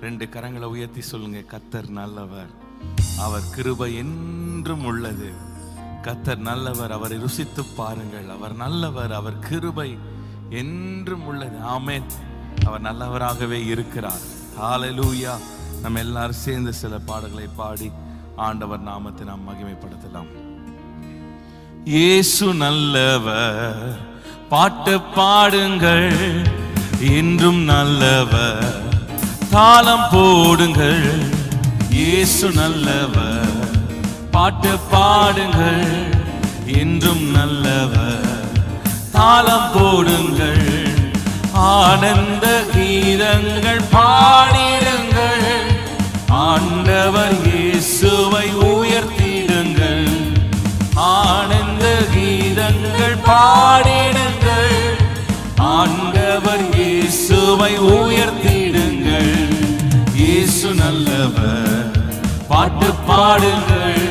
2 கரங்களை உயர்த்தி சொல்லுங்க, கர்த்தர் நல்லவர், அவர் கிருபை என்றும் உள்ளது. கர்த்தர் நல்லவர், அவரை ருசித்து பாருங்கள். அவர் நல்லவர், அவர் கிருபை என்றும் உள்ளது. ஆமென். அவர் நல்லவராகவே இருக்கிறார். ஹல்லேலூயா. நம்ம எல்லாரும் சேர்ந்து சில பாடல்களை பாடி ஆண்டவர் நாமத்தை நாம் மகிமைப்படுத்தலாம். இயேசு நல்லவர், பாட்டு பாடுங்கள், என்றும் நல்லவர், தாளம் போடுங்கள். இயேசு நல்லவர், பாட்டு பாடுங்கள், என்றும் நல்லவர், தாளம் போடுங்கள். ஆனந்த கீதங்கள் பாடிடுங்கள், ஆண்டவர் இயேசுவை உயர்த்திடுங்கள். ஆனந்த கீதங்கள் பாடிடுங்கள், ஆண்டவர் இயேசுவை உயர்த்திடுங்கள். இயேசு நல்லவர், பாட்டு பாடுங்கள்,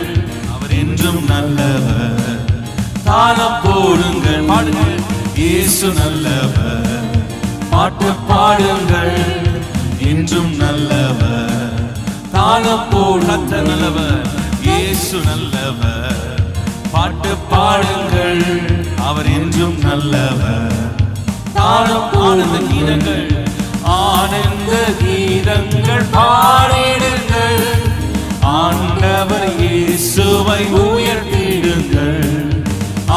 அவர் என்றும் நல்லவர், தாளம் போடுங்கள். பாடுங்கள். இயேசு நல்லவர், பாட்டு பாடுங்கள், என்றும் நல்லவர், தாளம் போடு. கர்த்தர் நல்லவர், இயேசு நல்லவர், பாட்டு பாடுங்கள், அவர் என்றும் நல்லவர், தாளம் ஆனந்த கீதங்கள், ஆனந்த கீதங்கள் பாடிடுங்கள், ஆண்டவர் இயேசுவை உயர்த்திடுங்கள்.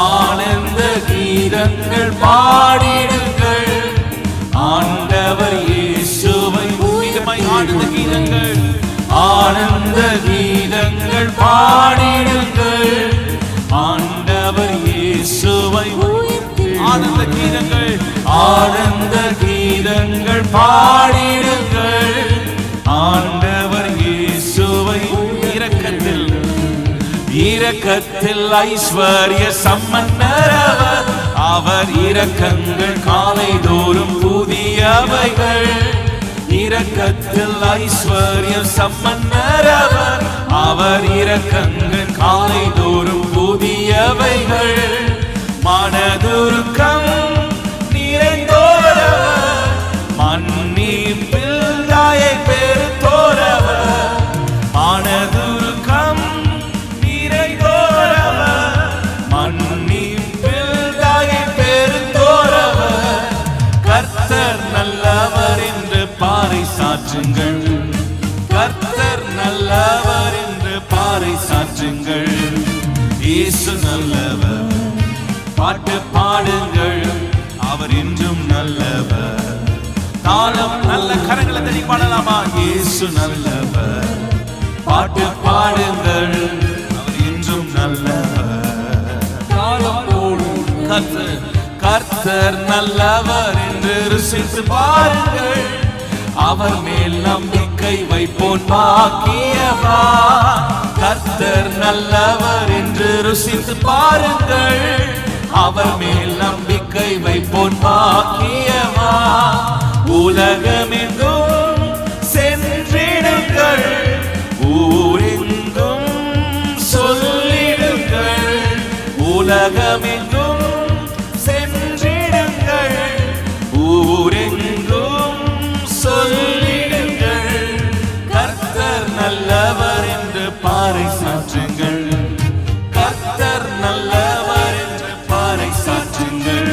ஆனந்த கீதங்கள் பாடிடுங்கள், ஆண்டவர் இயேசுவை உயர்த்திடுங்கள். ஆனந்த கீதங்கள், ஆனந்த கீதங்கள் பாடிடுங்கள், ஆண்டவர் இயேசுவை உயர்த்திடுங்கள். ஆனந்த கீதங்கள், ஆனந்த கீதங்கள் பாடிடுங்கள், ஆண்டவர் இயேசுவை. இரக்கத்தில் இரக்கத்தில் ஐஸ்வர்ய சம்பன்னர் அவர், இரக்கங்கள் காலை தோறும் புதியவைகள். இரக்கத்தில் ஐஸ்வர்ய சம்பன்னர் அவர், இரக்கங்கள் காலை தோறும் புதியவைகள். மனதுருக்கம் நிறைந்தோரவர், மன்னிப்பில் தாயை பெருத்தோரவர். மனதுருக்கம் நிறைந்தோரவர், மன்னிப்பில் தாயை பெருத்தோரவர். கர்த்தர் நல்லவர் என்று பாறை சாற்றுங்கள், கர்த்தர் நல்லவர் என்று பாறை சாற்றுங்கள். இயேசு நல்லவர், பாட்டு பாடுங்கள், அவர் என்றும் நல்லவர், தாளம். நல்ல கரங்களை தட்டி பாடலாமா? இயேசு நல்லவர், பாட்டு பாடுங்கள், அவர் என்றும் நல்லவர், தாளம் போடும். கர்த்தர் நல்லவர் என்று ருசித்து பாருங்கள், அவர் மேல் நம்பிக்கை வைப்போன் பாக்கியவா. கர்த்தர் நல்லவர் என்று ருசித்து பாருங்கள், அவர் மேல் நம்பிக்கை வைப்போன் பாக்கியவா. உலகமெங்கும் சென்றிடுங்கள், ஊரெங்கும் சொல்லிடுங்கள். உலகமெங்கும் சென்றிடுங்கள், ஊரெங்கும் சொல்லிடுங்கள். கர்த்தர் நல்லவர் என்று பாறை சாற்றுங்கள், கர்த்தர் நல்லவர் என்று பாறை சாற்றுங்கள்.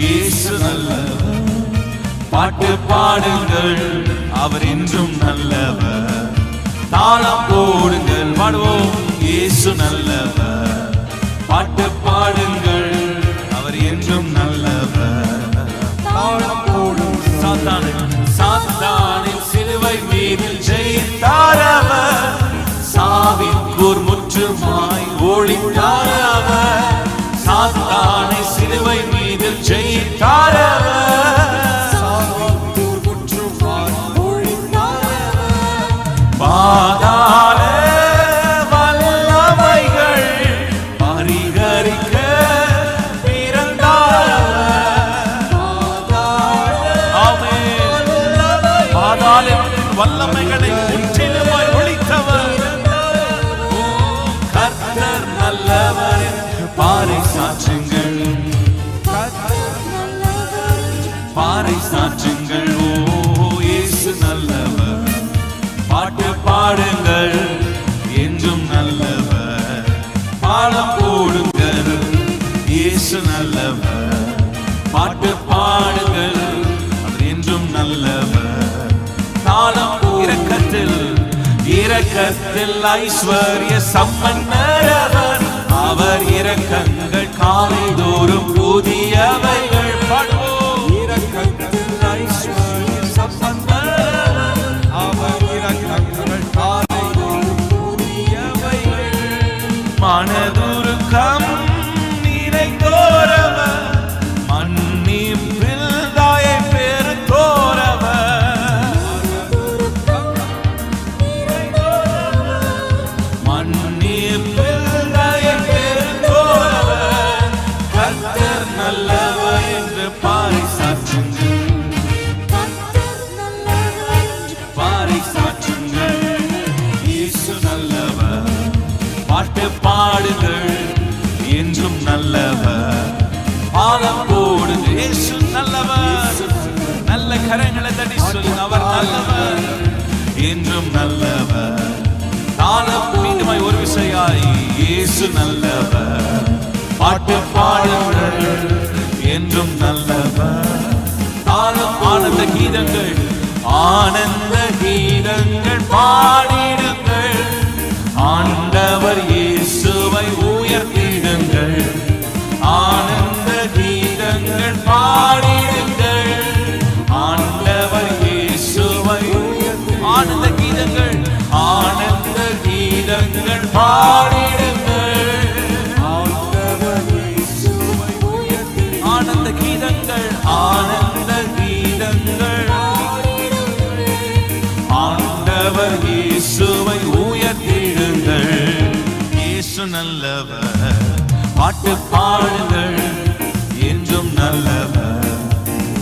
இயேசு நல்லவர், பாட்டு பாடுங்கள், அவர் என்றும் நல்லவர், தாளம் போடுங்கள். பாடுவோம். இயேசு நல்லவர், பாட்டு பாடுங்கள், அவர் என்றும் நல்லவர், தாளம் போடும். சாத்தானின் சிலுவை மீது ஜெயித்தாரவர், சாவின் கூர் முற்றுமாய் ஒழித்தாரவர். சாத்தானை சிலுவை மீது ஜெயித்தாரவர், சாவின் கூர் முற்றுமாய் ஒழித்தாரவர். பாதாள வல்லமைகள் பரிகரிக்க வல்லமைகளை முற்றிலுமாய் ஒழித்தவர். கர்த்தர் நல்லவர் என்று பாறை சாற்றுங்கள், பாறை சாற்றுங்கள். ஓ இயேசு நல்லவர், இரக்கத்தில் ஐஸ்வர்ய சம்பன்னரவர், அவர் இரக்கங்கள் காலைதோறும் புதியவைகள். பாடுவோம். இரக்கத்தில் ஐஸ்வர்ய சம்பன்னரவர், அவர் இரக்கங்கள் காலைதோறும் புதியவைகள். மனதுருக்கம் நிறைந்தோரவர், மன்னிப்பில் தாயை பெருத்தோரவர். பாடுங்கள் என்றும் நல்லவர், பாலம் போடுங்க. இயேசு நல்லவர். நல்ல கரங்களை தட்டி சொல்லுங்க, அவர் நல்லவர், என்றும் நல்லவர். தாளம் மீண்டுமாய் ஒரு விசையாய், இயேசு நல்லவர். பாட்டு பாடுங்கள் என்றும் நல்லவர். தாளம் ஆனந்த கீதங்கள், ஆனந்த கீதங்கள் பாடிடுங்கள். ஆண்டவர் இயேசுவை உயர்த்திடுங்கள். ஆனந்த கீதங்கள் பாடிடுங்கள். ஆண்டவர் இயேசுவை ஆனந்த கீதங்கள், ஆனந்த கீதங்கள் பாடிடுங்கள். ஆண்டவர் இயேசுவை ஆனந்த கீதங்கள், ஆனந்த கீதங்கள். ஆண்டவர் இயேசுவை உயர்த்திடுங்கள். இயேசு நல்லவர். பாட்டு பாடுங்கள் என்றும் நல்லவர்.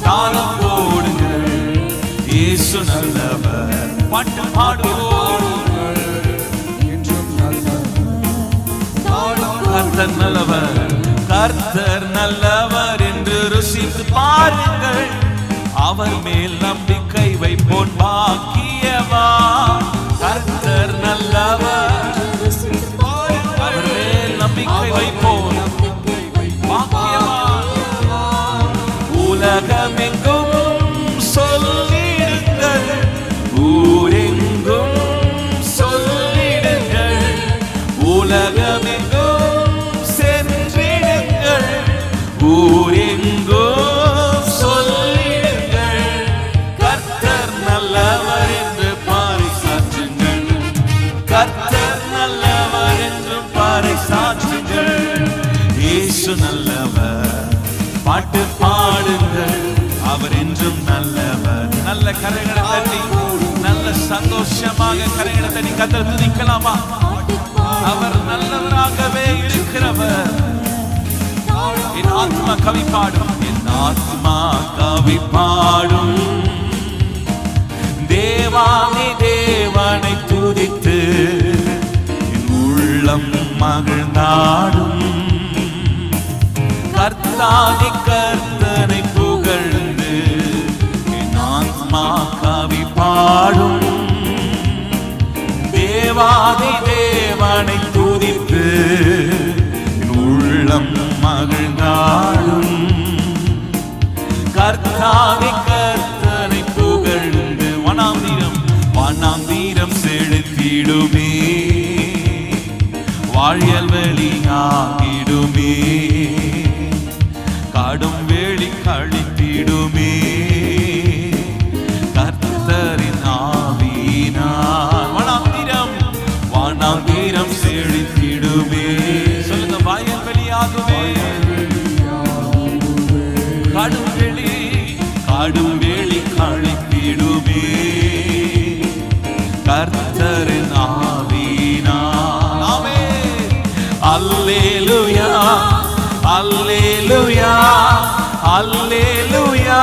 தாளம் போடுங்கள். இயேசு நல்லவர். பாட்டு பாடுவோம் என்றும் நல்லவர். கர்த்தர் நல்லவர், கர்த்தர் நல்லவர் என்று ருசித்து பாருங்கள். அவர் மேல் நம்பிக்கை வைப்போன் பாக்கியவான். கர்த்தர் நல்லவர், அவர் மேல் நம்பிக்கை வைப்போன் பாக்கியவான். உலகமெங்கும் சொல்லிடுங்கள், ஊரெங்கும் சொல்லிடுங்கள். உலகமெங்கும் சென்றிடுங்கள், ஊரெங்கும் சொல்லிடுங்கள். கர்த்தர் நல்லவர் என்று பாரிசாற்றுங்கள். கர்த்தர் நல்லவர் என்று பாரிசாற்றுங்கள். இயேசு நல்லவர். பாட்டு பாடுங்கள், அவர் என்றும் நல்லவர். நல்ல கரைகளை தட்டி, நல்ல சந்தோஷமாக கரைகளை தட்டி கர்த்தரை துதிக்கலாமா? அவர் நல்லவராகவே இருக்கிறவர். என் ஆத்மா கவி பாடும், என் ஆத்மா கவி பாடும். தேவானி தேவனை துதித்து என் உள்ளம் மகிழ்ந்தாடும். கர்த்தாதி கர்த்தனை புகழ்ந்து என் ஆத்மா கவி பாடும். தேவாதி தேவனை துதித்து என் உள்ளம் மகிழ்ந்தாடும். கர்த்தாதி கர்த்தனை புகழ்ந்து வனாந்தீரம் செலுத்திடுமே, வாழியல் வெளியாகிடுமே. காடும் வேலி கழித்திடுமே, கர்த்தரின் ஆவியினால். வனாந்தீரம் செலுத்திடுமே. சொல்லுங்க, வாயல் வெளியாகுமே. காடும் வேலி கழித்திடுமே, கர்த்தரின் ஆவியினால். ஆமென். அல்லேலூயா, அல்லேலூயா, அல்லேலூயா,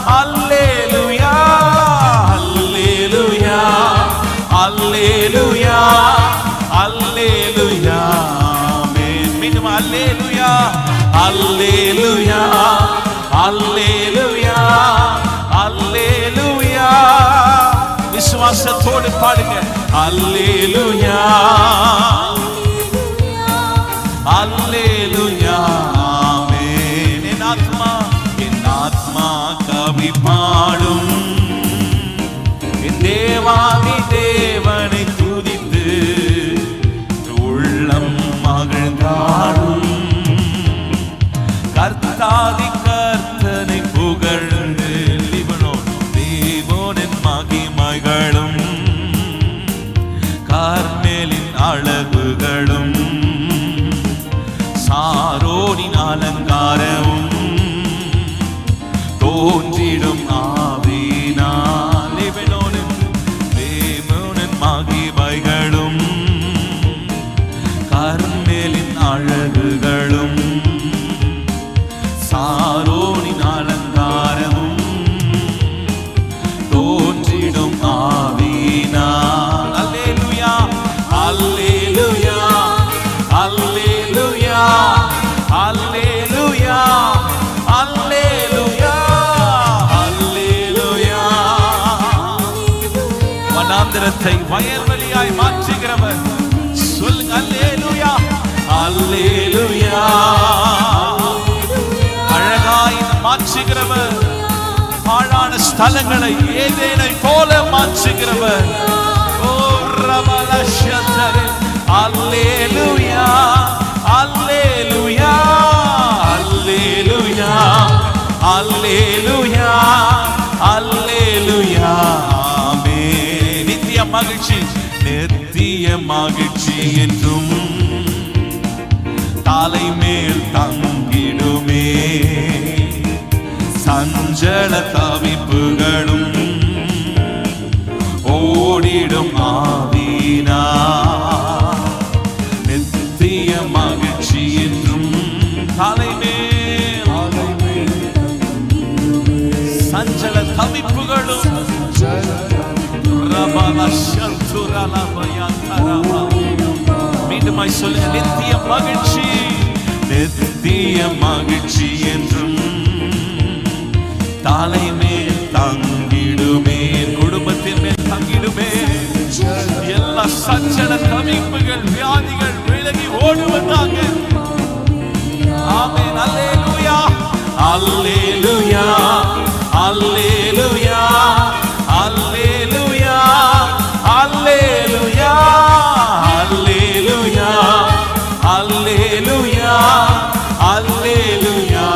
அல்லேலூயா, அல்லேலூயா, அல்லேலூயா, அல்லேலூயா. ஆமென். மீண்டும் அல்லேலூயா, அல்லேலூயா, அல்லேலூயா, அல்லேலூயா. விசுவாசத்தோடு பாடுங்க. அல்லேலூயா, அல்லேலூயா. ஆமென். என் ஆத்மா கவி பாடும். என் தேவாதி தேவனை வனாந்திரத்தை வயல்வெளியாய் மாற்றுகிறவர். சொல்லுங்க அல்லேலூயா, அல்லேலூயா. அழகாய் மாற்றுகிறவர், பாழான ஸ்தலங்களை ஏதேனை போல மாற்றுகிறவர். ஓ ரபலஷந்தரே, அல்லேலூயா, அல்லேலூயா, அல்லேலூயா, அல்லேலூயா, அல்லேலூயா. ஆமென். நித்திய மகிழ்ச்சி, நித்திய மகிழ்ச்சி என்றும் தலை மேல் தங்கிடுமே. சஞ்சல தவிப்புகளும் ஓடிடும் ஆவினா. நித்திய மகிழ்ச்சி என்றும் தலைமேல் சஞ்சல தவிப்புகளும். மீண்டும் சொல்லுங்க, நித்திய மகிழ்ச்சி, நித்திய மகிழ்ச்சி என்றும் தலை மேல் தங்கிடுமே. குடும்பத்தின் மேல் தங்கிடுமே. எல்லா சஞ்சல தவிப்புகள், வியாதிகள் விலகி ஓடுவதாக. ஆமென். அல்லேலூயா, அல்லேலூயா, அல்லேலூயா, அல்லேலூயா, அல்லேலூயா, அல்லேலூயா, அல்லேலூயா, அல்லேலூயா.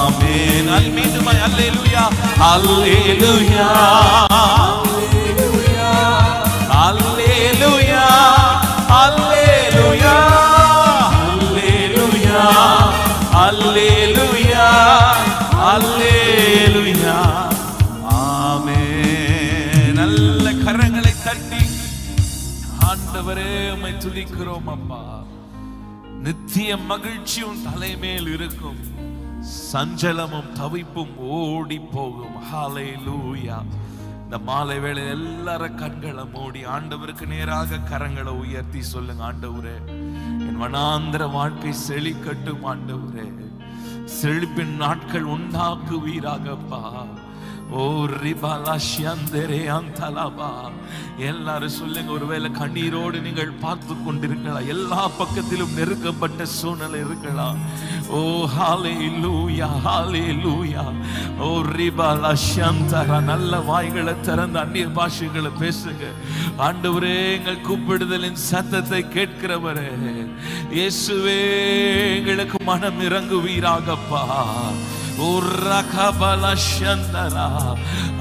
ஆமென். மீண்டும் அல்லேலூயா, அல்லேலூயா, அல்லேலூயா, அல்லேலூயா, அல்லேலூயா, அல்லேலூயா. ஆமென். நல்ல கரங்களை தட்டி ஆண்டவரே உம்மை துதிக்கிறோம் அப்பா. நித்திய மகிழ்ச்சியும் தலைமேல் இருக்கும், சஞ்சலமும் தவிப்பும் ஓடி போகும். ஹல்லேலூயா. இந்த மாலை வேளை எல்லாரும் கண்களை மூடி ஆண்டவருக்கு நேராக கரங்களை உயர்த்தி சொல்லுங்க, ஆண்டவரே என் வனாந்திர வாழ்க்கை செழிக்கட்டும். ஆண்டவரே செழிப்பின் நாட்கள் உண்டாக்குவீராகப்பா. ஓ ரிபாலா ஷியந்தரே அந்தலபா. எல்லாரும் சொல்லுங்க, ஒருவேளை கண்ணீரோடு நீங்கள் பார்த்து கொண்டிருக்கலாம், எல்லா பக்கத்திலும் நெருக்கப்பட்ட சூழ்நிலை இருக்கலாம். ஓ ஹல்லேலூயா, ஹல்லேலூயா. ஓ ரிபாலா ஷியந்தரா. நல்ல வாய்களை திறந்து அந்நிய பாஷைகளை பேசுங்க. ஆண்டவரே எங்கள் கூப்பிடுதலின் சத்தத்தை கேட்கிறவரே இயேசுவே, எங்களுக்கு மனம் இறங்குவீராகப்பா.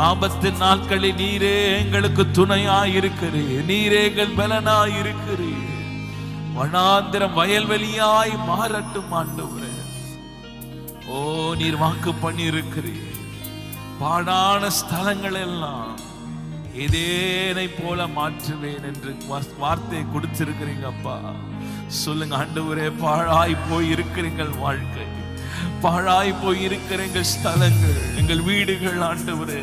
ஆபத்து நாட்களில் நீரே எங்களுக்கு துணையாயிருக்கிறீர், நீரே எங்கள் பலனாயிருக்கிறீர். வனாந்திரம் வயல்வெளியாய் மாறட்டும் ஆண்டவரே. ஓ நீர் வாக்கு பண்ணி இருக்கிறீர், பாடான ஸ்தலங்கள் எல்லாம் ஏதேனை போல மாற்றுவேன் என்று வார்த்தையை கொடுத்திருக்கிறீங்க அப்பா. சொல்லுங்க ஆண்டவரே, பாழாய் போய் இருக்கிறீங்கள் வாழ்க்கை, பாழாய் போய் இருக்கிற எங்கள் ஸ்தலங்கள், எங்கள் வீடுகள் ஆண்டவரே.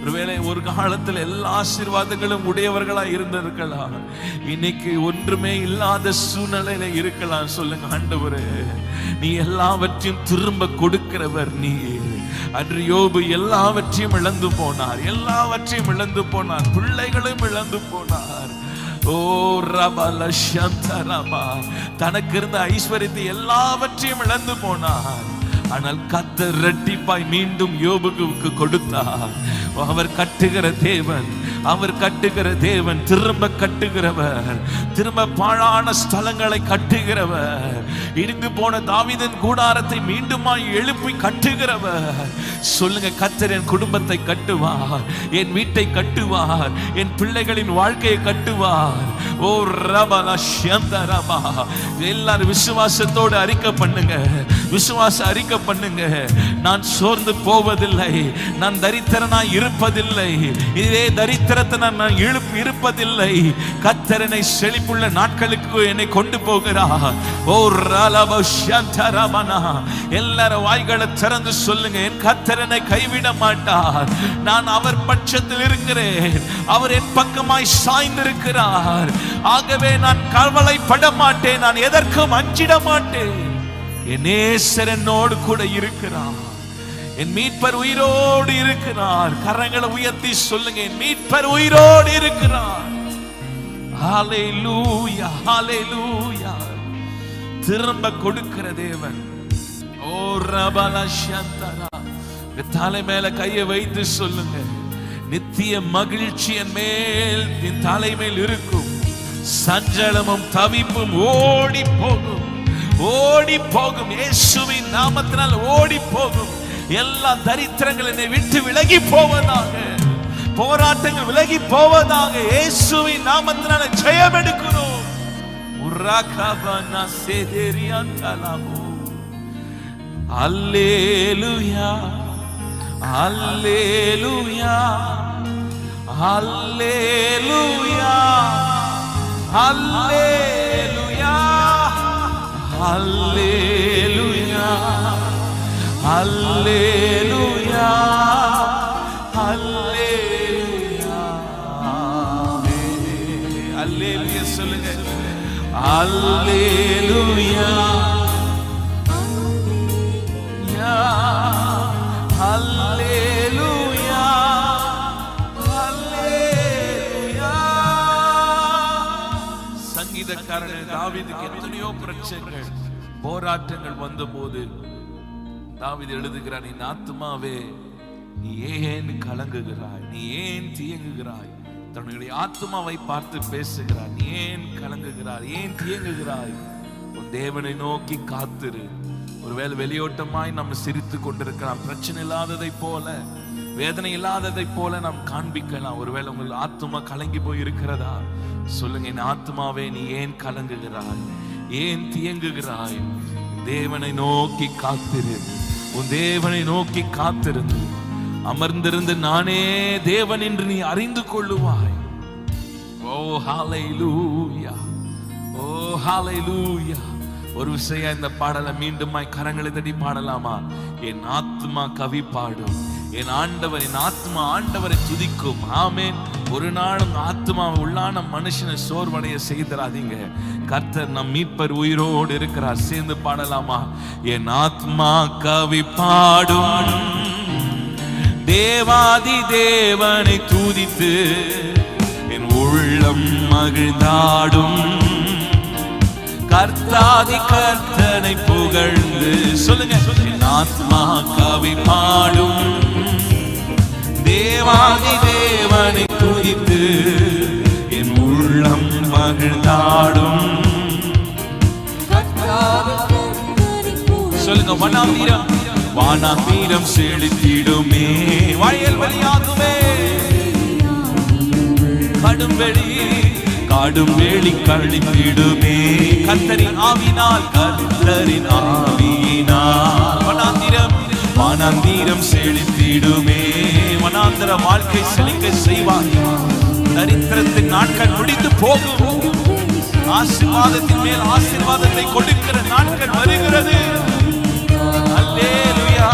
ஒருவேளை ஒரு காலத்தில் எல்லா ஆசீர்வாதங்களும் உடையவர்களா இருந்திருக்கலாம், இன்னைக்கு ஒன்றுமே இல்லாத சூழ்நிலையில இருக்கலாம். சொல்லுங்க ஆண்டவரே, நீ எல்லாவற்றையும் திரும்ப கொடுக்கிறவர். நீ அன்று யோபு எல்லாவற்றையும் இழந்து போனார், எல்லாவற்றையும் இழந்து போனார், பிள்ளைகளும் இழந்து போனார். ஓ ரபல சந்தரமா, தனக்கு இருந்த ஐஸ்வர்யத்தை எல்லாவற்றையும் இழந்து போனார். ஆனால் கர்த்தர் இரட்டிப்பாய் மீண்டும் யோபுக்கு கொடுத்தார். அவர் கட்டுகிற தேவன், அவர் கட்டுகிற தேவன், திரும்ப கட்டுகிறவர், திரும்ப பாழான ஸ்தலங்களை கட்டுகிறவர், இடிந்து போன தாவீதின் கூடாரத்தை மீண்டுமாய் எழுப்பி கட்டுகிறவர். சொல்லுங்க, கர்த்தர் என் குடும்பத்தை கட்டுவார், என் வீட்டை கட்டுவார், என் பிள்ளைகளின் வாழ்க்கையை கட்டுவார். ஓ ரபல சந்தரமா. எல்லாரும் விசுவாசத்தோடு அறிக்கை பண்ணுங்க, விசுவாச அறிக்கை பண்ணுங்க. நான் சோர்ந்து போவதில்லை, நான் தரித்திரனாய் இருப்பதில்லை, இதே தரித்திரத்தை நான் இருப்பதில்லை. கர்த்தர் என்னை செழிப்புள்ள நாட்களுக்கு என்னை கொண்டு போகிறார். ஓ ரலப சந்தரமனா. எல்லாரும் வாய்களை திறந்து சொல்லுங்க, என் கர்த்தர் என்னை கைவிட மாட்டார், நான் அவர் பட்சத்தில் இருக்கிறேன், அவர் என் பக்கமாய் சாய்ந்திருக்கிறார். ஆகவே நான் கவலைப்பட மாட்டேன், நான் எதற்கும் அஞ்சிட மாட்டேன். என் நேசர் என்னோடு கூட இருக்கிறார், என் மீட்பர் உயிரோடு இருக்கிறார். கரங்களை உயர்த்தி சொல்லுங்க, என் மீட்பர் உயிரோடு இருக்கிறார். ஹல்லேலூயா, ஹல்லேலூயா. திரும்ப கொடுக்கிற தேவன். ஓ ரபல சந்தரா. தலை மேல கையை வைத்து சொல்லுங்க, நித்திய மகிழ்ச்சி என் மேல், என் தலை மேல் இருக்கும். சஞ்சலமும் தவிப்பும் ஓடி போகும், ஓடி போகும். இயேசுவின் நாமத்தினால் ஓடி போகும். எல்லா தரித்திரங்கள் என்னை விட்டு விலகி போவதாக, போராட்டங்கள் விலகி போவதாக. இயேசுவின் நாமத்தினால் ஜெயம் எடுக்கிறோம். உராகபனா சேதேரியாந்தலாமோ. அல்லேலூயா, அல்லேலூயா, அல்லேலூயா, அல்லேலூயா, அல்லேலூயா, அல்லேலூயா, அல்லேலூயா. அல்லேலூயா சொல்லுங்க, அல்லேலூயா, அல்லேலூயா, அல்லேலூயா. சங்கீதக்காரன் தாவீதுக்கு எத்தனையோ பிரச்சனைகள், போராட்டங்கள் வந்தபோது தாவீது எழுதுகிறான், என் ஆத்துமாவே நீ ஏன் கலங்குகிறாய், நீ ஏன் தியங்குகிறாய். தன்னுடைய ஆத்துமாவை பார்த்து பேசுகிறார், நீ ஏன் கலங்குகிறாய், ஏன் தியங்குகிறாய். உன் தேவனை நோக்கி காத்திரு. ஒருவேளை வெளியோட்டமாய் நம்ம சிரித்து கொண்டிருக்கலாம், பிரச்சனை இல்லாததை போல, வேதனை இல்லாததை போல நாம் காண்பிக்கலாம். ஒருவேளை உங்கள் ஆத்துமா கலங்கி போய் இருக்கிறதா, சொல்லுங்க, என் ஆத்துமாவே நீ ஏன் கலங்குகிறாய், ஏன் தியங்குகிறாய். தேவனை நோக்கி காத்திரு. உன் தேவனை நோக்கி காத்திருந்து அமர்ந்திருந்து நானே தேவன் என்று நீ அறிந்து கொள்ளுவாய். ஓ ஹல்லேலூயா, ஓ ஹல்லேலூயா. ஒரு விஷயம், இந்த பாடலை மீண்டுமாய் கரங்களை தட்டி பாடலாமா? என் ஆத்மா கவி பாடும், என் ஆண்டவர், என் ஆத்மா ஆண்டவரை துதிக்கும். ஆமென். ஒரு நாளும் ஆத்மா உள்ளான மனுஷனை சோர்வடைய செய்தராதீங்க. கர்த்தர் நம் மீட்பர் உயிரோடு இருக்கிறார். சேர்ந்து பாடலாமா? என் ஆத்மா கவி பாடும், தேவாதி தேவனை துதித்து என் உள்ளம் மகிழ்ந்தாடும். கர்த்தாதி கர்த்தனை புகழ்ந்து சொல்லுங்க, என் ஆத்மா கவி பாடும், தேவாதி தேவனை துதித்து என் உள்ளம் மகிழ்ந்தாடும். சொல்லுங்க, வனாந்தீரம், வானாந்தீரம் செழித்திடுமே, வயல் வெளியாகுமே, கடும் வெளி காடும் வேலி கழித்திடுமே. கர்த்தரின் ஆவினால், கர்த்தரின் ஆவியினால் வனாந்தீரம், வனாந்தீரம் செழித்திடுமே. வனாந்தர வாழ்க்கை செழிக்க செய்வார். தரித்திரத்தின் நாட்கள் முடிந்து போகும். ஆசீர்வாதத்தின் மேல் ஆசீர்வாதத்தை கொடுக்கிற நாட்கள் வருகிறது. அல்லேலூயா,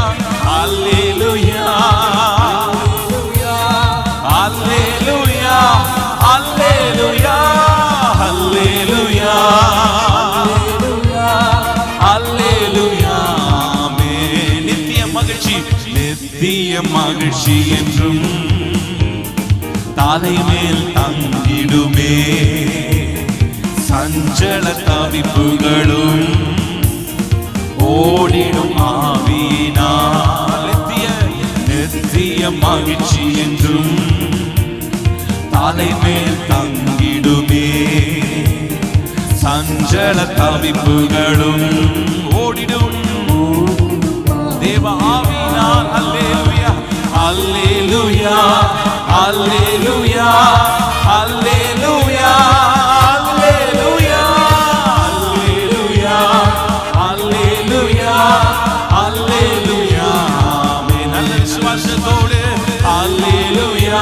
அல்லேலூயா, அல்லேலூயா, அல்லேலூயா, அல்லேலூயா, அல்லேலூயா. ஆமென். நித்திய மகிழ்ச்சி, நித்திய மகிழ்ச்சி என்றும் தலை மேல் தங்கிடுமே. சஞ்சல தவிப்புகளும் ஓடிடும் ஆவியினால். நித்திய மகிழ்ச்சி என்றும் தலை மேல் தங்கிடுமே. சஞ்சல தவிப்புகளும் ஓடிடும் தேவ ஆவியினால். அல்லேலூயா, அல்லேலூயா, அல்லேலூயா, அல்லேலூயா, அல்லேலூயா, அல்லேலூயா, அல்லேலூயா, அல்லேலூயா. ஆமென். நல்ல விசுவாசத்தோடு அல்லேலூயா,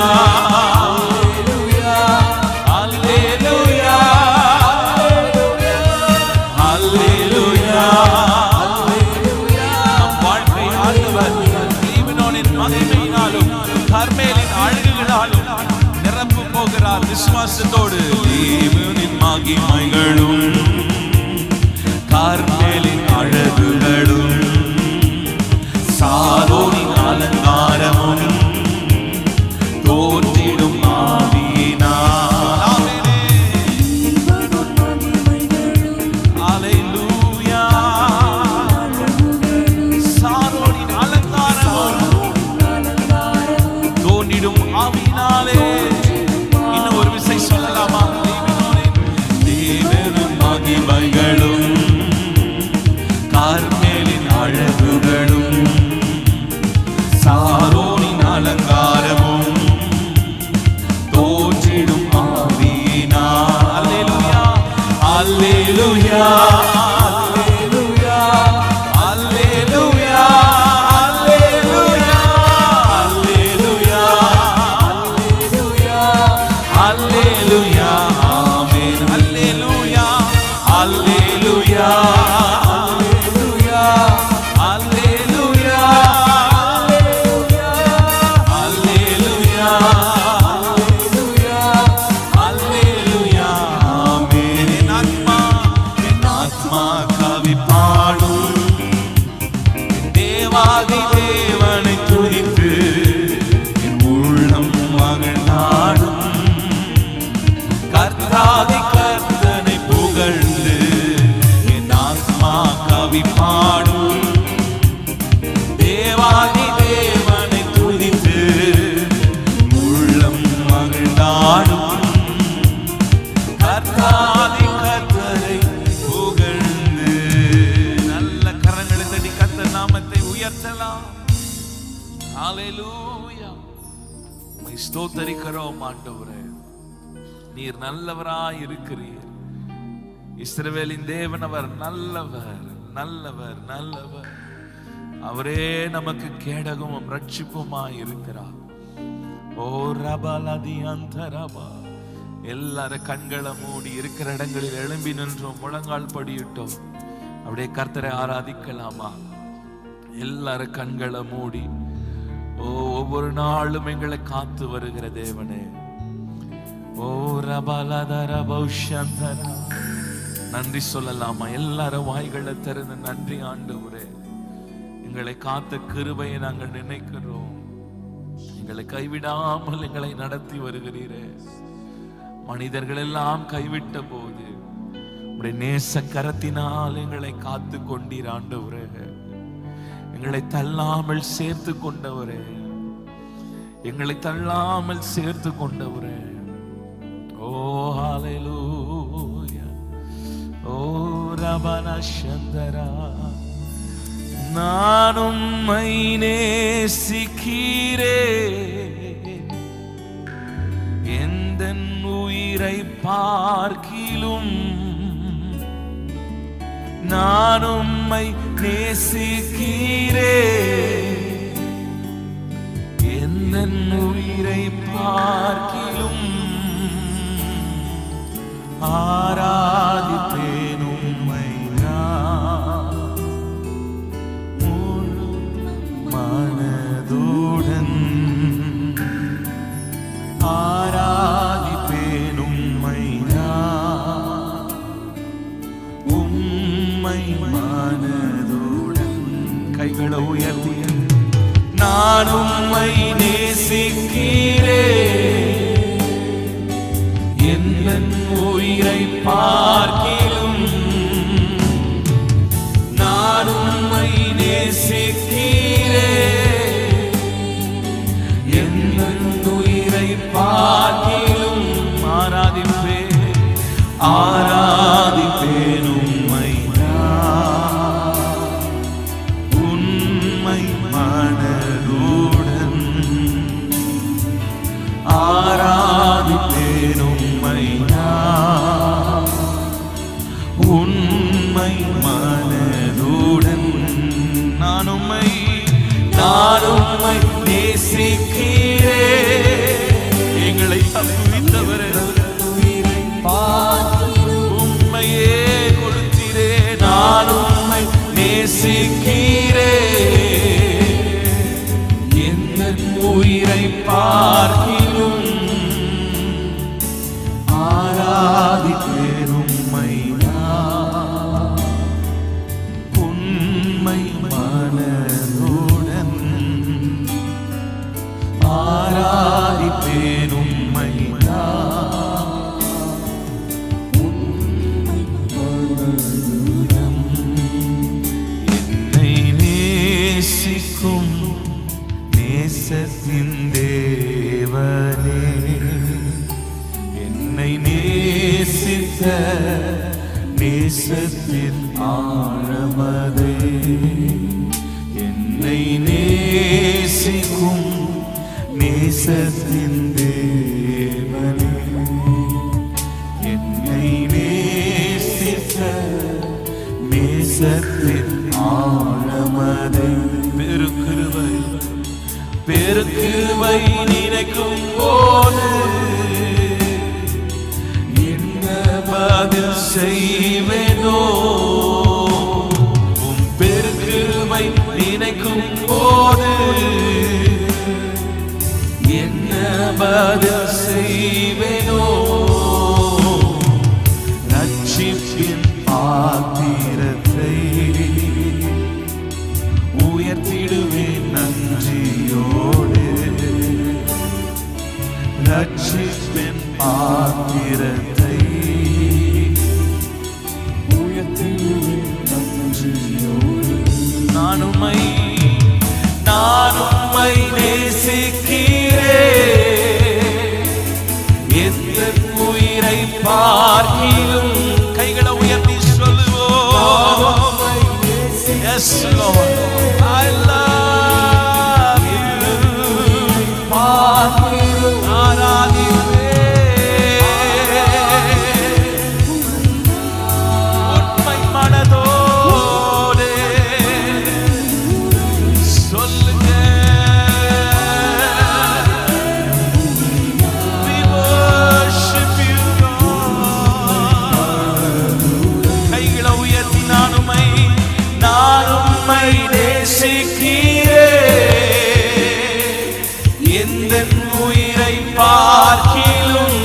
அல்லேலூயா, அல்லேலூயா. நம் வாழ்க்கை ஆண்டவர் லீபனோனின் மகிமையினாலும் கர்மேலின் அழகுகளாலும் நிரப்பு போகிறார். விசுவாசத்தோடு லீபனோனின் மகிமைகளும் கர்மேலின் அழகுகளும் சாரோனின் தோன்றிடும் ஆவியினால். ஆமெனே. அல்லேலூயா. சாரோனின் அலங்காரம் தோன்றிடும் ஆவியினாலே. இன்னும் ஒரு விசை சொல்லலாமா? தேவனும் மகிமைகளும் கார்மேலின் அழகுகளும் சாரோனின் அலங்காரமும் தோன்றிடும் ஆவியினால். அல்லேலூயா அல்லேலூயா அல்லேலூயா அல்லேலூயா அல்லேலூயா அல்லேலூயா அல்லேலூயா ஆமென். அல்லேலூயா அல்லேலூயா அல்லேலூயா அல்லேலூயா அல்லேலூயா ஆமென். என் ஆத்மா கவி பாடும் தேவாதி தேவனை துதித்து என் உள்ளம் மகிழ்ந்தாடும். கர்த்தாதி கர்த்தனை புகழ்ந்து என் ஆத்மா கவி பாடும் தேவாதி தேவனை துதித்து உள்ளம் மகிழ்ந்தாடும். கர்த்தாதி கர்த்தரை புகழ்ந்து. நல்ல கரங்களை தட்டி கர்த்தர் நாமத்தை உயர்த்தலாம். ஹல்லேலூயா. உம்மை ஸ்தோத்திரிக்கிறோம் ஆண்டவரே. நீர் நல்லவராய் இருக்கிறீர். இஸ்ரவேலின் தேவன் அவர் நல்லவர் நல்லவர் நல்லவர். அவரே நமக்கு கேடகமும் ரட்சிப்புமாய் இருக்கிறார். ஓ ரபலதி அந்தரபா. எல்லாரும் கண்களை மூடி இருக்கிற இடங்களில் எழும்பி நின்றோம், முழங்கால் படியிட்டோம். அப்படியே கர்த்தரை ஆராதிக்கலாமா? எல்லாரும் கண்களை மூடி. ஓ ஒவ்வொரு நாளும் எங்களை காத்து வருகிற தேவனே. ஓ ரபலதரபௌஷந்தரா. நன்றி சொல்லலாமா? எல்லாரும் வாய்களை திறந்து நன்றி ஆண்டவரே. எங்களை காத்த கிருபையை நாங்கள் நினைக்கிறோம். எங்களை கைவிடாமல் எங்களை நடத்தி வருகிறீரே. மனிதர்கள் எல்லாம் கைவிட்ட போது உடைய நேச கரத்தினால் எங்களை காத்து கொண்டீர் ஆண்டவரே. எங்களை தள்ளாமல் சேர்த்து கொண்டவரே. எங்களை தள்ளாமல் சேர்த்து கொண்டவரே. ஓ ஹல்லேலூயா. ஓ ரபனா சந்தரா. நான் உம்மை நேசிக்கிறேன், எந்தன் உயிரை பார்க்கிலும் நான் உம்மை நேசிக்கிறேன், எந்தன் உயிரை பார்க்கிலும் ஆராதிப்பேன் உம்மை நான் முழு மனதுடன். ஆராதிப்பேன் உம்மை நான் உம்மை மனதுடன். கைகளை உயர்த்தி நான் உம்மை நேசிக்கிறேன், என் உயிரை பார்க்கிலும் நான் உம்மை நேசிக்கிறேன், என் உயிரை பார்க்கிலும் ஆராதிப்பேன் ஆராதிப்பேன் உம்மை நான் உண்மை மனதுடன். ஆராதிப்பேன் உம்மை நான் உண்மை மனதுடன். நான் உம்மை நேசிக்கிறேன், எங்களை தப்புவித்தவரே. உம்மையே கொடுத்தீரே. நான் உம்மை நேசிக்கிறேன், என் உயிரை பார்க்கிலும் ஆராதிப்பேன் உம்மை நான் உண்மை மனதுடன். ஆராதிப்பேன் தேவனே, என்னை நேசித்த நேசத்தின் ஆழமதே, என்னை நேசிக்கும் நேசத்தின் தேவனே, என்னை நேசித்த நேசத்தின் ஆழமதே. பெருக்கிருபை பெருக்கிருபை நினைக்கும் போது என்ன பதில் செய்வேனோ, உம் பெருக்கிருபை நினைக்கும் போது என்ன பதில் செய்வேனோ, ரட்சிப்பின் பாத்திரத்தை உயர்த்திடுவேன் நன்றியோடு, ரட்சிப்பின் பாத்திரத்தை உயர்த்திடுவேன் நன்றியோடு. நான் உம்மை நேசிக்கிறேன், எந்த உயிரை பார்க்கிலும். கைகளை உயர்த்தி சொல்லுவோம், yes Lord, I love you. உண்மை மனதோடு சொல்லுங்க, we worship you Lord. கைகளை உயர்த்தி நான் உம்மை நேசிக்கிறேன், எந்த உயிரை பார்க்கிலும்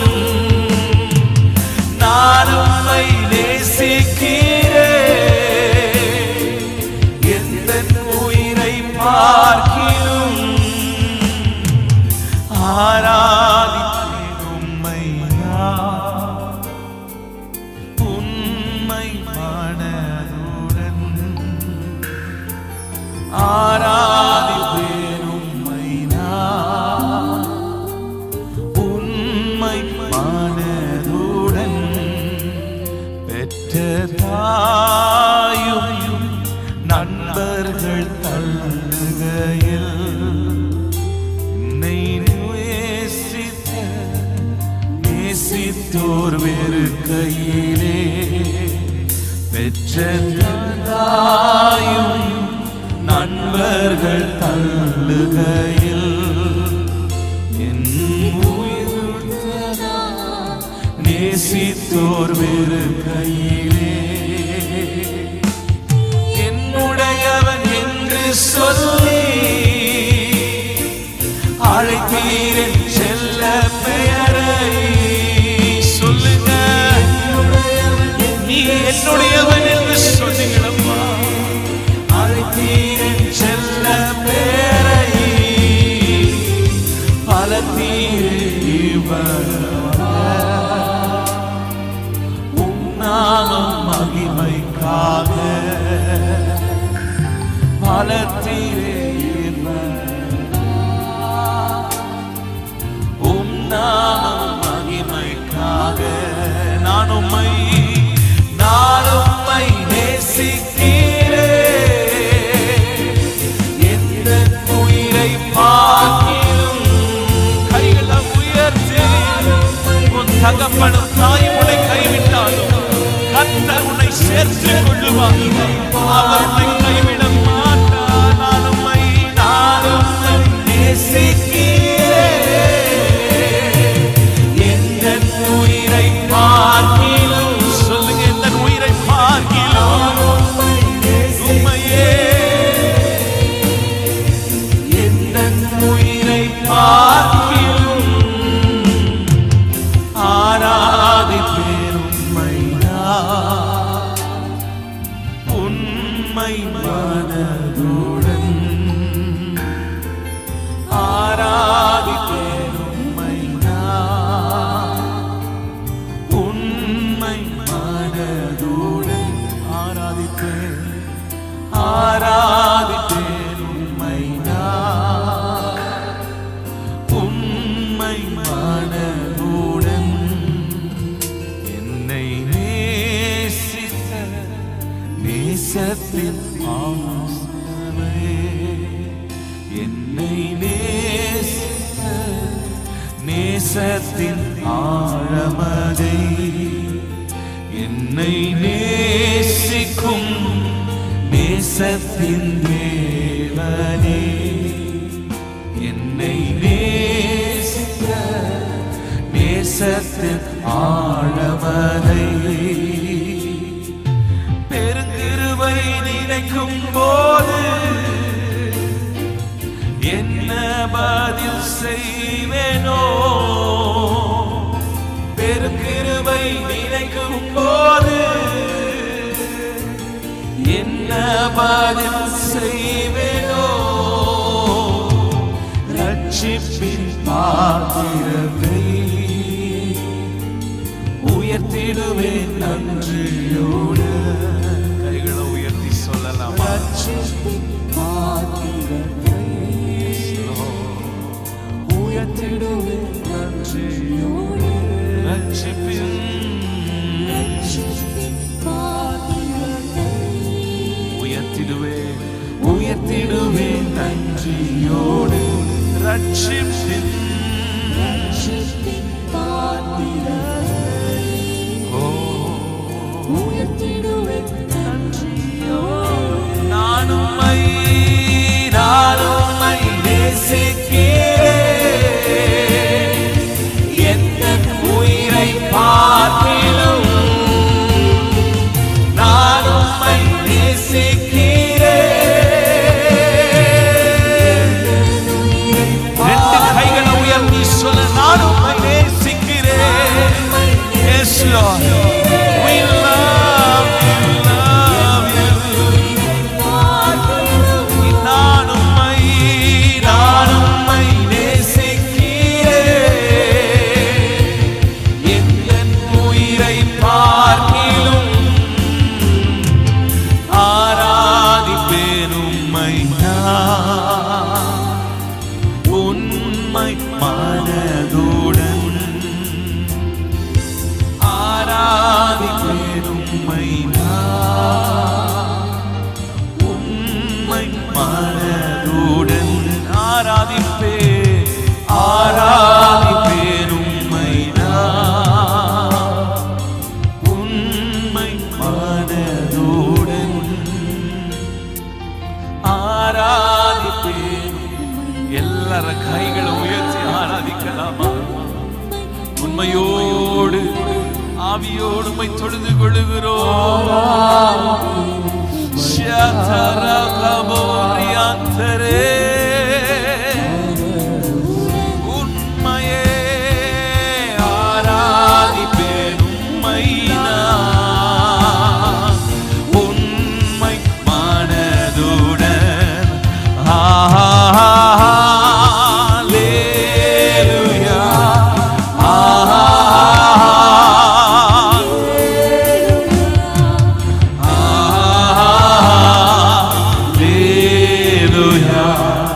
நான் உம்மை நேசிக்கிறேன், எந்த உயிரை பார்க்கிலும் ஆராதிப்பேன் உம்மை நான் உண்மை மனதுடன், ஆராதிப்பேன் உம்மை நான் உண்மை மனதுடன். பெற்ற தாயும் நண்பர்கள் தள்ளுகையில் என்னை நேசித்தோர் வெறுக்கையிலே, பெற்ற தாயும் நண்பர்கள் தள்ளுகையில் என் உயிர் நேசித்தோர் வெறுக்கையிலே, என்னுடையவன் என்று சொல்லி அழைத்தீரன் செல்ல பெயரை. சொல்லுங்க, நீ என்னுடையவன் என்று சொன்னீங்களப்பா, அழைத்தீரன் செல்ல பேரை பல உம் நாமம் மகிமைக்காக பல உம் நாமம் மகிமைக்காக. நான் உம்மை நேசிக்கிறேன், எந்த உயிரை பார்க்கிலும். கைகளை உயர்த்தி, உன் தகப்பனும் தாயும் உன்னை கைவிட்டாலும் கர்த்தர் உன்னை சேர்த்துக் கொள்ளுவார், அவர் உன்னை கைவிட மாட்டார். நான் உம்மை நேசிக்கிறேன், எந்த உயிரை பார்க்கிலும். சொல்லுங்க, எந்த உயிரை பார்க்கிலும் உம்மையே, எந்த உயிரை பார்க்கிலும் ஆராதிப்பேன் உண்மை மனதுடன் என்னை நேசித்த நேசத்தின் ஆசையே, என்னை நேசித்த நேசத்தின் ஆழமதை, என்னை நேசிக்கும் நேசத்தின் தேவனே, என்னை நேசித்த நேசத்தின் ஆழமதை, பெருங்கிருபை நினைக்கும் போது என்ன பதில் செய்வேனோ, பெருங்கிருபை நினைக்கும் போது என்ன பதில் செய்வேனோ, ரட்சிப்பின் பாத்திரத்தை உயர்த்திடுவேன் நன்றியோடு. கைகளை உயர்த்தி சொல்லலாம். ரட்சிப்பின் பாத்திரத்தை உயர்த்திடுவேன் நன்றியோடு. ரட்சிப்பின் உயர்த்திடுவேன் நன்றியோடு. ரட்சிப்பின் உயர்த்திடுவேன் நன்றியோடு. நான் உம்மை நேசிக்கிறேன், எந்த உயிரை பார்க்கிலும் நான் உம்மை நேசிக்கிறேன். ரெண்டு கைகளை உயர்த்தி சொல்ல, நான் உம்மை நேசிக்கிறேன். Yes Lord, we love you, love you. நான் உம்மை நேசிக்கிறேன், எந்த உயிரை பார்க்கிலும் ஆராதிப்பேன் உம்மை நான் உண்மை மனதுடன், ஆராதிப்பேன் உம்மை நான் உண்மை மனதுடன், ஆராதிப்பேன் உம்மை நான் உண்மை மனதுடன், ஆராதிப்பேன். எல்லார கைகளை உயர்த்தி ஆராதிக்கலாமா? உண்மையோடு ஆவியோடு உம்மை தொழுது கொள்ளுகிறோம். உண்மையே ஆராதிப்பேன் உம்மை நான் உண்மை மனதுடன். Hallelujah.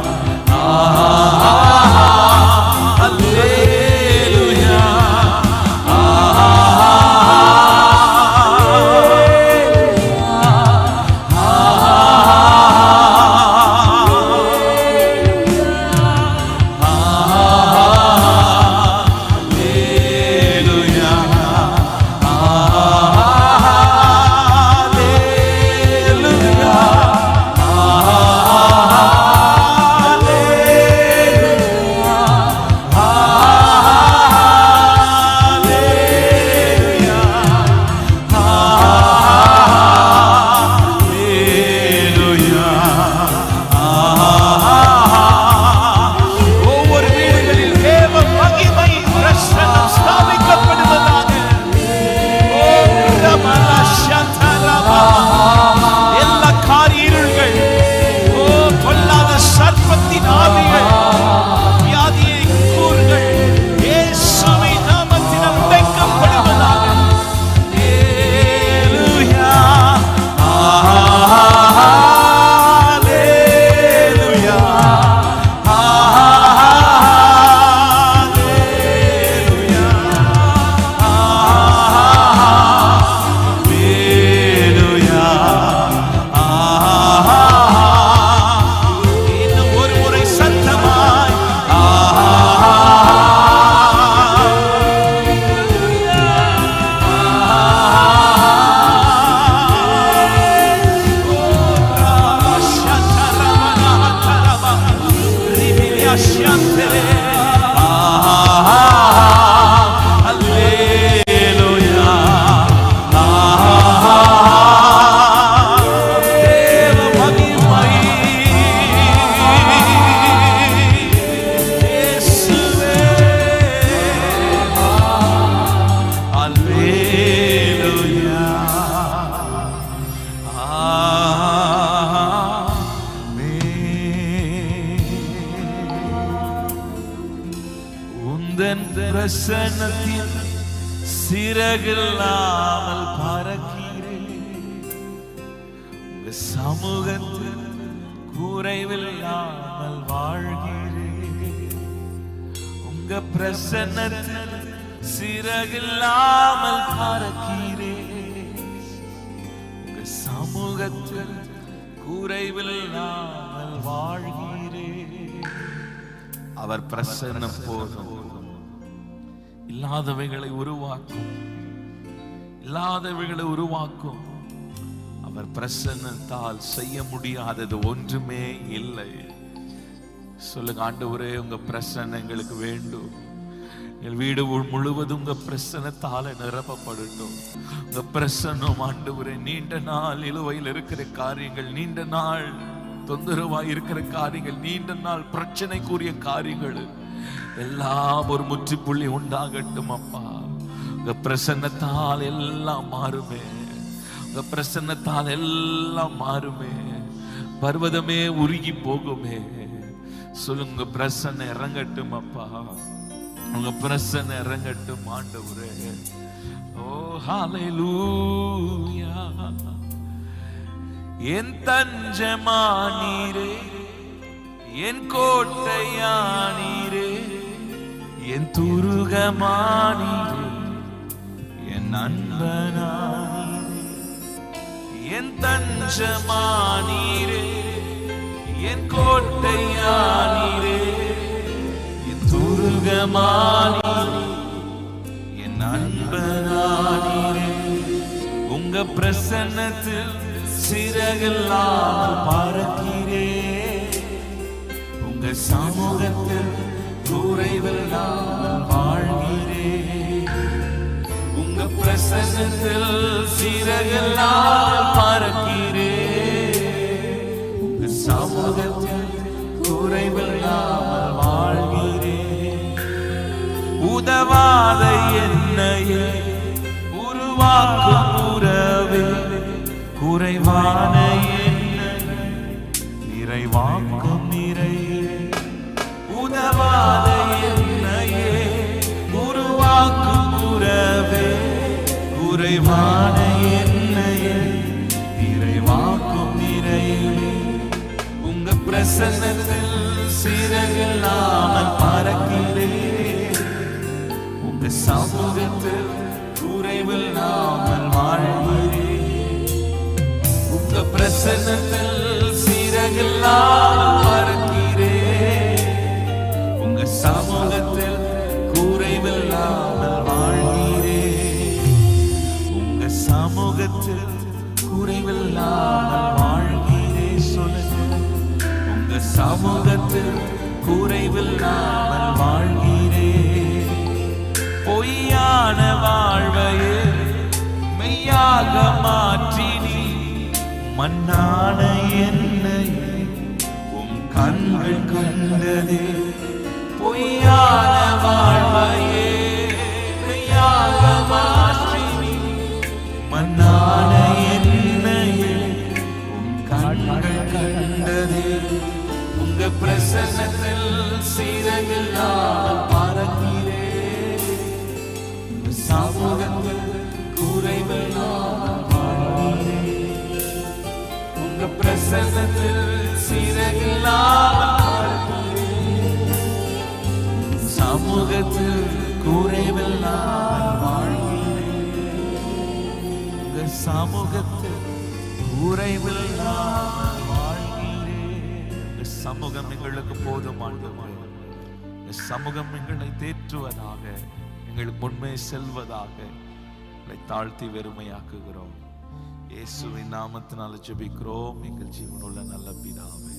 உந்தன் பிரசன்னத்தில் சிறகில்லாமல் பறக்கிறேன். உங்க சமூகத்தில் குறைவில்லாமல் வாழ்கிறேன். உங்க பிரசன்னத்தில் சிறகில்லாமல் பறக்கிறேன். உங்க சமூகத்தில் குறைவில்லாமல் வாழ்கிறேன். அவர் பிரசன்னம் போதும். இல்லாதவைகளை உருவாக்கும், இல்லாதவைகளை உருவாக்கும். அவர் பிரசன்னத்தால் செய்ய முடியாதது ஒன்றுமே இல்லை. சொல்லுங்க, ஆண்டவரே உங்க பிரசன்னம் எங்களுக்கு வேண்டும். எங்கள் வீடு முழுவதும் உங்க பிரசன்னத்தால நிரப்பப்படட்டும். உங்க பிரசன்னம் ஆண்டவரே, நீண்ட நாள் இழுவையில் இருக்கிற காரியங்கள், நீண்ட நாள் தொந்தரவாய் இருக்கிற காரியங்கள், நீண்ட நாள் பிரச்சனைக்குரிய காரியங்கள் எல்லாம் ஒரு முற்றுப்புள்ளி உண்டாகட்டும் அப்பா. உங்க பிரசன்னத்தால் எல்லாம் மாறுமே. உங்க பிரசன்னத்தால் எல்லாம் மாறுமே. பர்வதமே உருகி போகுமே. சொல்லுங்க, பிரசன்ன இறங்கட்டும் அப்பா. உங்க பிரசன்ன இறங்கட்டும் ஆண்டவரே. ஓ ஹல்லேலூயா. என் தஞ்சமானீரே, என் கோட்டையானீரே, என் துருகமானீரே, என் அன்பனானீரே. என் தஞ்சமானீரே, என் கோட்டையானீரே, என் துருகமானீரே, என் அன்பனானீரே. உங்க பிரசன்னத்தில் சிறகில்லாமல் பறக்கிறேன். உங்க சமூகத்தில் குறைவில்லாமல் வாழ்கிறேன். உங்க பிரசன்னத்தில் சிறகில்லாமல் பறக்கிறேன். உங்க சமூகத்தில் குறைவில்லாமல் வாழ்கிறேன். உதவாத என்னையே உருவாக்கும் உறவே, குறைவான என்னை நிறைவாக்கும் நிறைவே. உதவாத என்னையே உருவாக்கும் உறவே, குறைவான என்னையே நிறைவாக்கும் நிறைவே. உங்க பிரசன்னத்தில் சிறகில்லாமல் பறக்கிறேன். உங்க சமூகத்தில் குறைவில்லாமல் வாழ்கிறேன். உங்க பிரசன்னத்தில் சிறகில்லாமல் பறக்கிறேன். உங்க சமூகத்தில் குறைவில்லாமல் வாழ்கிறேன். உங்க சமூகத்தில் குறைவில்லாமல் வாழ்கிறேன். சொல்லுங்க, உங்க சமூகத்தில் குறைவில்லாமல் வாழ்கிறேன். பொய்யான வாழ்வையே மெய்யாக மாற்றினி, மண்ணான என்னையே உம் கண்கள் கண்டதே. பொய்யான வாழ்வையே மெய்யாக மாற்றினி, மண்ணான என்னையே உம் கண்கள் கண்டதே. உங்க பிரசன்னத்தில் சிறகில்லாமல் பறக்கிறேன். உங்க சமூகத்தில் குறைவில்லாமல் வாழ்கிறேன். உங்க பிரசன்னத்தில் சிறகில்லாமல் பறக்கிறேன். சமூகத்தில் குறைவில்லாமல் வாழ்கிறேன். உங்க சமூகத்தில் குறைவில்லாமல் வாழ்கிறேன். உங்க சமூகம் எங்களுக்கு போதுமானது. உங்க சமூகம் எங்களை தேற்றுவதாக, எங்களுக்கு முன்னே செல்வதாக எங்களை தாழ்த்தி வெறுமையாக்குகிறோம். இயேசுவின் நாமத்தினால ஜெபிக்கிறோம் எங்கள் ஜீவனுள்ள நல்ல பிதாவே.